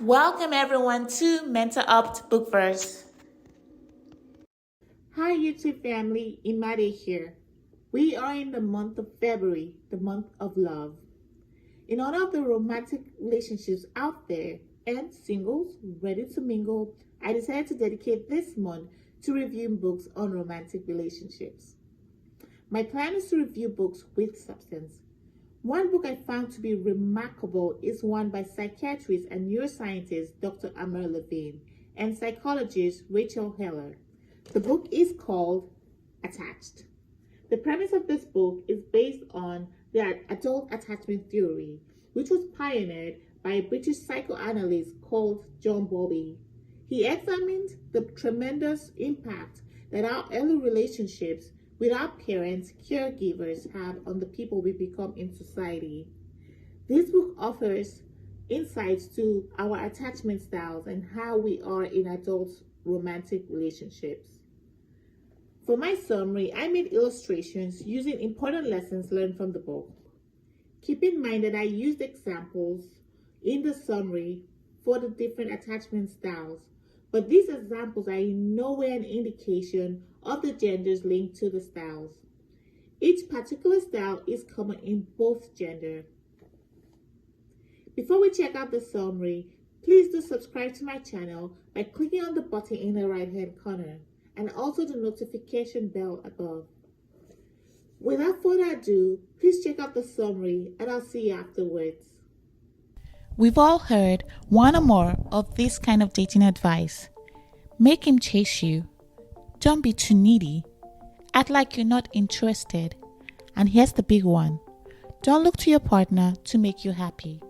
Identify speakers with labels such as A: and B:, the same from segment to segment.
A: Welcome everyone to Mental Opt Bookverse.
B: Hi YouTube family, Imade here. We are in the month of February, the month of love. In honor of the romantic relationships out there and singles ready to mingle, I decided to dedicate this month to reviewing books on romantic relationships. My plan is to review books with substance. One book I found to be remarkable is one by psychiatrist and neuroscientist Dr. Amir Levine and psychologist Rachel Heller. The book is called Attached. The premise of this book is based on the adult attachment theory, which was pioneered by a British psychoanalyst called John Bowlby. He examined the tremendous impact that our early relationships with our parents, caregivers have on the people we become in society. This book offers insights to our attachment styles and how we are in adult romantic relationships. For my summary, I made illustrations using important lessons learned from the book. Keep in mind that I used examples in the summary for the different attachment styles, but these examples are in no way an indication of the genders linked to the styles. Each particular style is common in both gender. Before we check out the summary, please do subscribe to my channel by clicking on the button in the right hand corner and also the notification bell above. Without further ado, please check out the summary and I'll see you afterwards.
A: We've all heard one or more of this kind of dating advice. Make him chase you. Don't be too needy. Act like you're not interested. And here's the big one. Don't look to your partner to make you happy.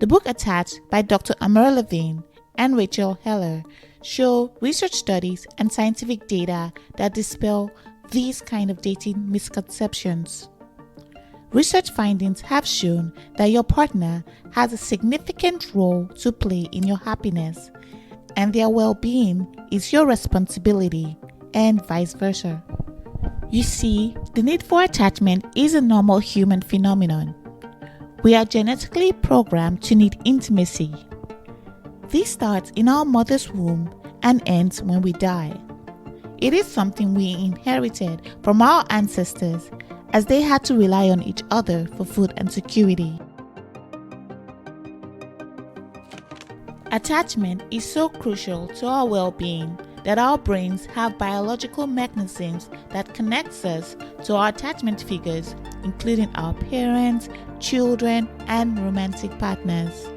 A: The book Attached by Dr. Amir Levine and Rachel Heller show research studies and scientific data that dispel these kind of dating misconceptions. Research findings have shown that your partner has a significant role to play in your happiness, and their well-being is your responsibility, and vice versa. You see, the need for attachment is a normal human phenomenon. We are genetically programmed to need intimacy. This starts in our mother's womb and ends when we die. It is something we inherited from our ancestors, as they had to rely on each other for food and security. Attachment is so crucial to our well-being that our brains have biological mechanisms that connects us to our attachment figures, including our parents, children, and romantic partners.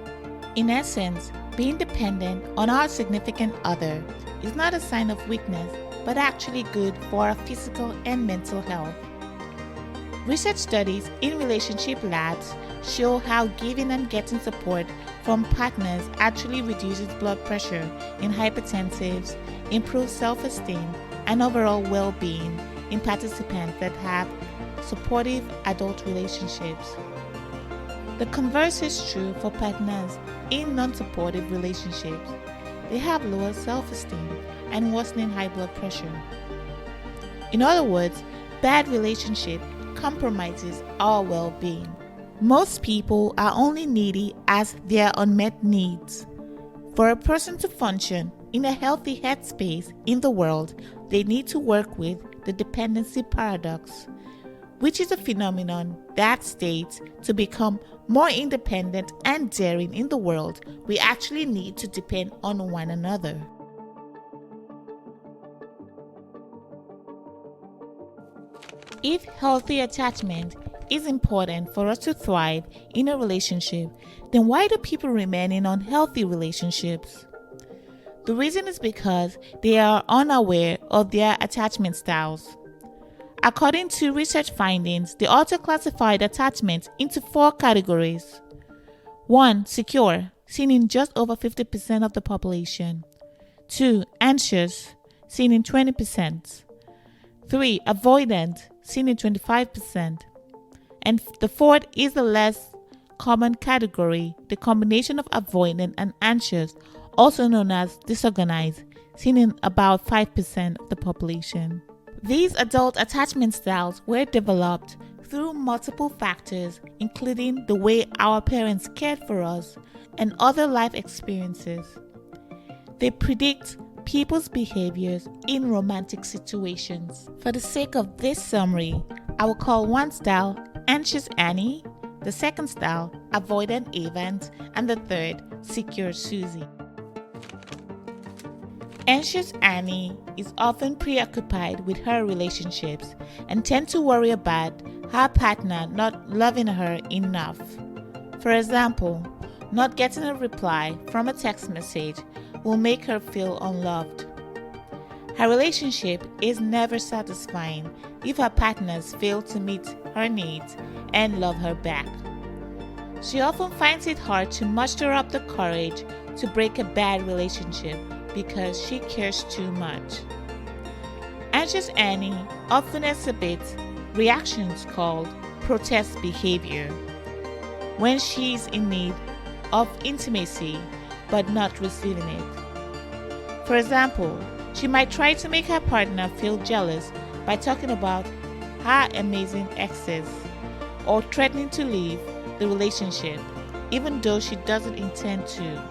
A: In essence, being dependent on our significant other is not a sign of weakness, but actually good for our physical and mental health. Research studies in relationship labs show how giving and getting support from partners actually reduces blood pressure in hypertensives, improves self-esteem, and overall well-being in participants that have supportive adult relationships. The converse is true for partners in non-supportive relationships. They have lower self-esteem and worsening high blood pressure. In other words, bad relationship compromises our well-being. Most people are only needy as their unmet needs. For a person to function in a healthy headspace in the world, they need to work with the dependency paradox, which is a phenomenon that states to become more independent and daring in the world, we actually need to depend on one another. If healthy attachment is important for us to thrive in a relationship, then why do people remain in unhealthy relationships? The reason is because they are unaware of their attachment styles. According to research findings, the author classified attachment into 4 categories. 1. Secure, seen in just over 50% of the population. 2. Anxious, seen in 20%. 3. Avoidant, seen in 25%. And the 4th is the less common category, the combination of avoidant and anxious, also known as disorganized, seen in about 5% of the population. These adult attachment styles were developed through multiple factors, including the way our parents cared for us and other life experiences. They predict people's behaviors in romantic situations. For the sake of this summary, I will call one style Anxious Annie, the second style Avoidant Avant, and the third Secure Susie. Anxious Annie is often preoccupied with her relationships and tends to worry about her partner not loving her enough. For example, not getting a reply from a text message will make her feel unloved. Her relationship is never satisfying if her partners fail to meet her needs and love her back. She often finds it hard to muster up the courage to break a bad relationship because she cares too much. Anxious Annie often exhibits reactions called protest behavior when she is in need of intimacy but not receiving it. For example, she might try to make her partner feel jealous by talking about her amazing exes or threatening to leave the relationship even though she doesn't intend to.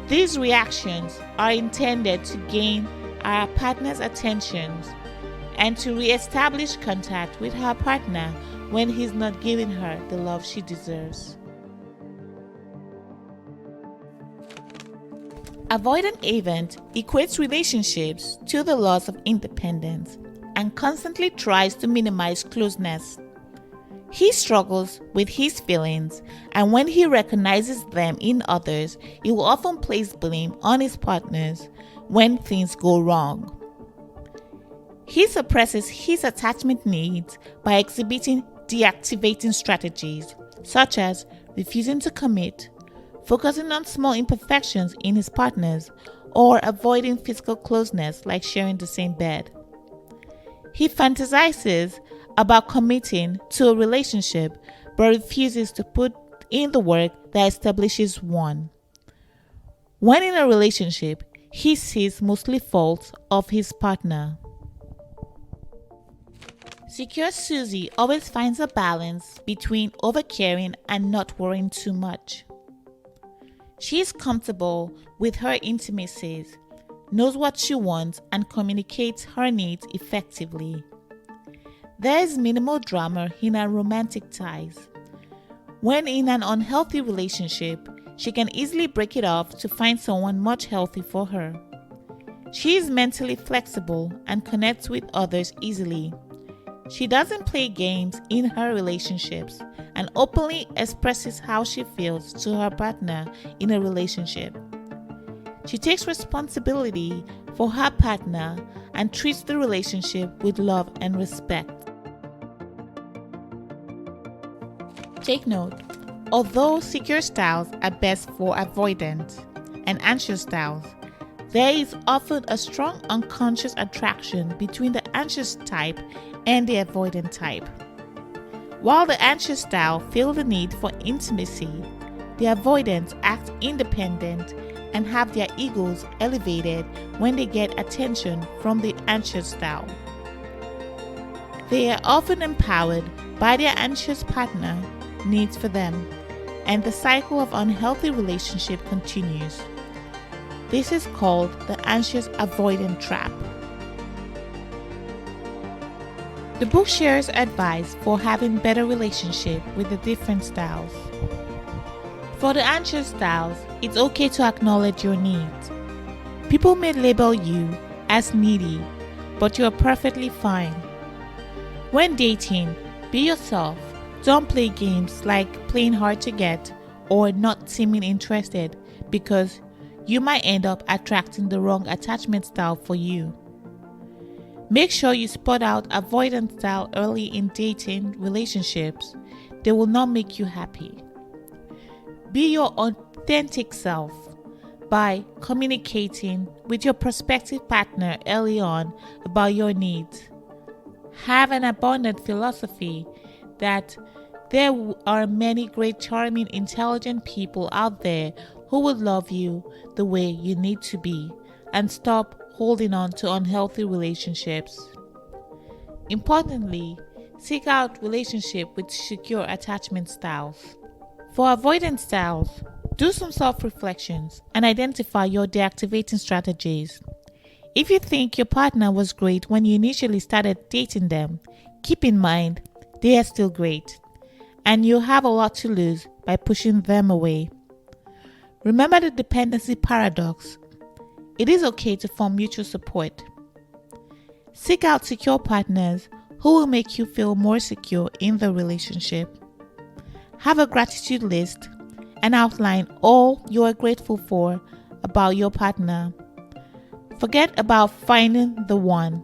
A: These reactions are intended to gain our partner's attention and to re-establish contact with her partner when he's not giving her the love she deserves. Avoidant Avant equates relationships to the loss of independence and constantly tries to minimize closeness. He struggles with his feelings, and when he recognizes them in others, he will often place blame on his partners when things go wrong. He suppresses his attachment needs by exhibiting deactivating strategies, such as refusing to commit, focusing on small imperfections in his partners, or avoiding physical closeness like sharing the same bed. He fantasizes about committing to a relationship but refuses to put in the work that establishes one. When in a relationship, he sees mostly faults of his partner. Secure Susie always finds a balance between overcaring and not worrying too much. She is comfortable with her intimacies, knows what she wants, and communicates her needs effectively. There is minimal drama in her romantic ties. When in an unhealthy relationship, she can easily break it off to find someone much healthy for her. She is mentally flexible and connects with others easily. She doesn't play games in her relationships and openly expresses how she feels to her partner in a relationship. She takes responsibility for her partner and treats the relationship with love and respect. Take note, although secure styles are best for avoidant and anxious styles, there is often a strong unconscious attraction between the anxious type and the avoidant type. While the anxious style feel the need for intimacy, the avoidants act independent and have their egos elevated when they get attention from the anxious style. They are often empowered by their anxious partner needs for them, and the cycle of unhealthy relationship continues. This is called the anxious avoidant trap. The book shares advice for having better relationship with the different styles. For the anxious styles, it's okay to acknowledge your needs. People may label you as needy, but you're perfectly fine. When dating, be yourself. Don't play games like playing hard to get or not seeming interested, because you might end up attracting the wrong attachment style for you. Make sure you spot out avoidant style early in dating relationships. They will not make you happy. Be your authentic self by communicating with your prospective partner early on about your needs. Have an abundant philosophy that there are many great, charming, intelligent people out there who will love you the way you need to be, and stop holding on to unhealthy relationships. Importantly, Seek out relationship with secure attachment styles. For avoidance styles, do some self-reflections and identify your deactivating strategies. If you think your partner was great when you initially started dating them, keep in mind they are still great, and you have a lot to lose by pushing them away. Remember the dependency paradox. It is okay to form mutual support. Seek out secure partners who will make you feel more secure in the relationship. Have a gratitude list and outline all you are grateful for about your partner. Forget about finding the one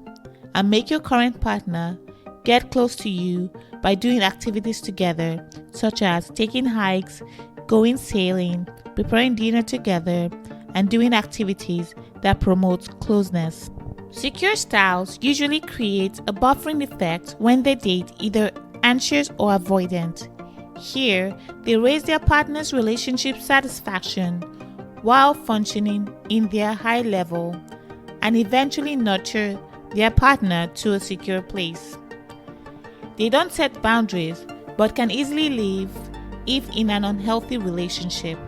A: and make your current partner get close to you by doing activities together, such as taking hikes, going sailing, preparing dinner together, and doing activities that promote closeness. Secure styles usually create a buffering effect when they date either anxious or avoidant. Here, they raise their partner's relationship satisfaction while functioning in their high level and eventually nurture their partner to a secure place. They don't set boundaries but can easily leave if in an unhealthy relationship.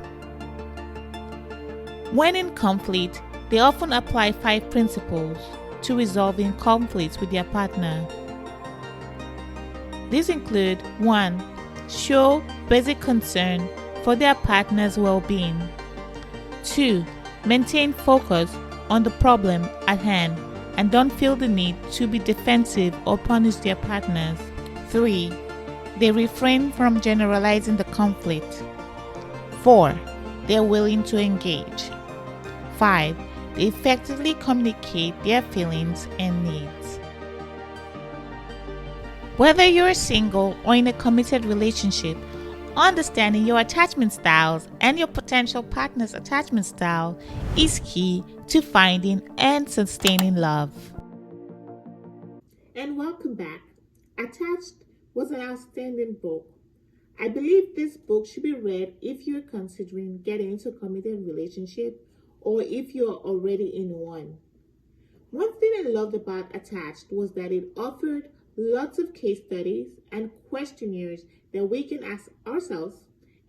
A: When in conflict, they often apply 5 principles to resolving conflicts with their partner. These include 1. Show basic concern for their partner's well-being. 2. Maintain focus on the problem at hand and don't feel the need to be defensive or punish their partners. 3. They refrain from generalizing the conflict. 4. They're willing to engage. 5. They effectively communicate their feelings and needs. Whether you're single or in a committed relationship, understanding your attachment styles and your potential partner's attachment style is key to finding and sustaining love.
B: And welcome back. Attached was an outstanding book. I believe this book should be read if you're considering getting into a committed relationship or if you're already in one. One thing I loved about Attached was that it offered lots of case studies and questionnaires that we can ask ourselves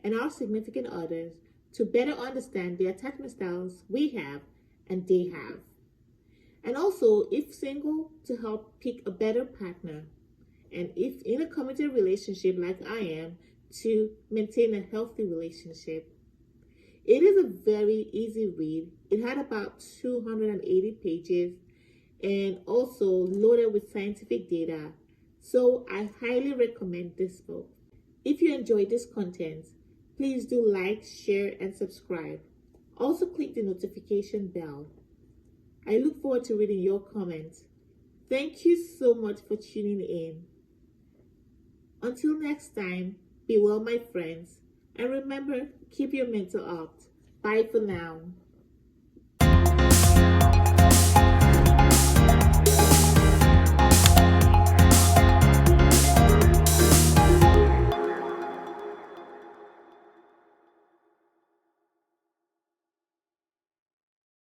B: and our significant others to better understand the attachment styles we have and they have. And also, if single, to help pick a better partner. And if in a committed relationship like I am, to maintain a healthy relationship. It is a very easy read. It had about 280 pages and also loaded with scientific data. So I highly recommend this book. If you enjoyed this content, please do like, share, and subscribe. Also click the notification bell. I look forward to reading your comments. Thank you so much for tuning in. Until next time, be well, my friends. And remember, keep your mental up. Bye for now.